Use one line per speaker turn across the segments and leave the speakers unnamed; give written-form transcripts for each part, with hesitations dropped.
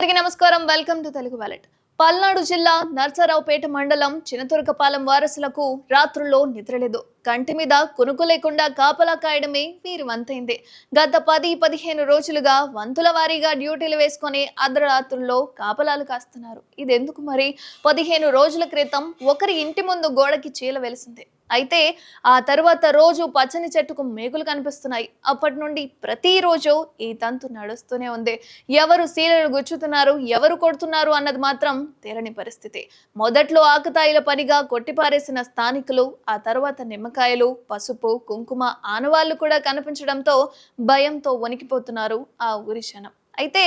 అందరికీ నమస్కారం. Welcome to Telugu wallet. Palnadu జిల్లా నర్సరావుపేట మండలం చినతురకపాలెం వారసులకు రాత్రుల్లో నిద్రలేదు. కంటి మీద కునుకు లేకుండా కాపలా కాయడమే వీరి వంతైంది. గత 10-15 రోజులుగా వంతుల వారీగా డ్యూటీలు వేసుకొని అర్ధరాత్రుల్లో కాపలాలు కాస్తున్నారు. ఇదెందుకు మరి? 15 రోజుల క్రితం ఒకరి ఇంటి ముందు గోడకి చీల వెలిసింది. అయితే ఆ తర్వాత రోజు పచ్చని చెట్టుకు మేకులు కనిపిస్తున్నాయి. అప్పటి నుండి ప్రతిరోజు ఈ తంతు నడుస్తూనే ఉంది. ఎవరు సీలలు గుచ్చుతున్నారు, ఎవరు కొడుతున్నారు అన్నది మాత్రం తేలని పరిస్థితి. మొదట్లో ఆకతాయిల పనిగా కొట్టిపారేసిన స్థానికులు ఆ తర్వాత నిమ్మకాయలు, పసుపు, కుంకుమ ఆనవాళ్లు కూడా కనిపించడంతో భయంతో వణికిపోతున్నారు ఆ ఊరి జనం. అయితే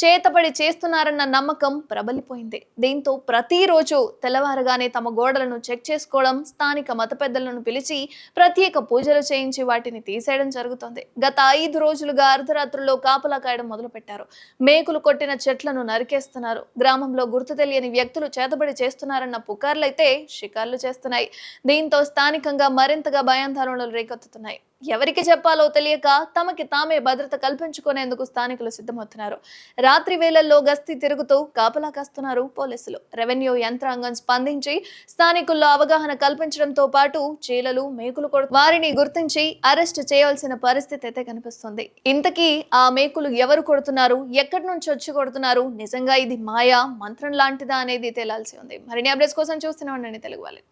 చేతబడి చేస్తున్నారన్న నమ్మకం ప్రబలిపోయింది. దీంతో ప్రతిరోజు తెల్లవారుగానే తమ గోడలను చెక్ చేసుకోవడం, స్థానిక మత పెద్దలను పిలిచి ప్రత్యేక పూజలు చేయించి వాటిని తీసేయడం జరుగుతోంది. గత 5 రోజులుగా అర్ధరాత్రుల్లో కాపలా కాయడం మొదలుపెట్టారు. మేకులు కొట్టిన చెట్లను నరికేస్తున్నారు. గ్రామంలో గుర్తు తెలియని వ్యక్తులు చేతబడి చేస్తున్నారన్న పుకార్లైతే షికార్లు చేస్తున్నాయి. దీంతో స్థానికంగా మరింతగా భయాందోళనలు రేకెత్తుతున్నాయి. ఎవరికి చెప్పాలో తెలియక తమకి తామే భద్రత కల్పించుకునేందుకు స్థానికులు సిద్ధమవుతున్నారు. రాత్రి వేళల్లో గస్తీ తిరుగుతూ కాపలా కాస్తున్నారు పోలీసులు. రెవెన్యూ యంత్రాంగం స్పందించి స్థానికుల్లో అవగాహన కల్పించడంతో పాటు చీలలు, మేకులు వారిని గుర్తించి అరెస్ట్ చేయాల్సిన పరిస్థితి అయితే కనిపిస్తుంది. ఇంతకీ ఆ మేకులు ఎవరు కొడుతున్నారు, ఎక్కడి నుంచి వచ్చి కొడుతున్నారు, నిజంగా ఇది మాయా మంత్రం లాంటిదా అనేది తేలాల్సి ఉంది. మరిన్ని అప్డేట్స్ కోసం చూస్తూనే ఉండండి తెలుగు వాలెట్.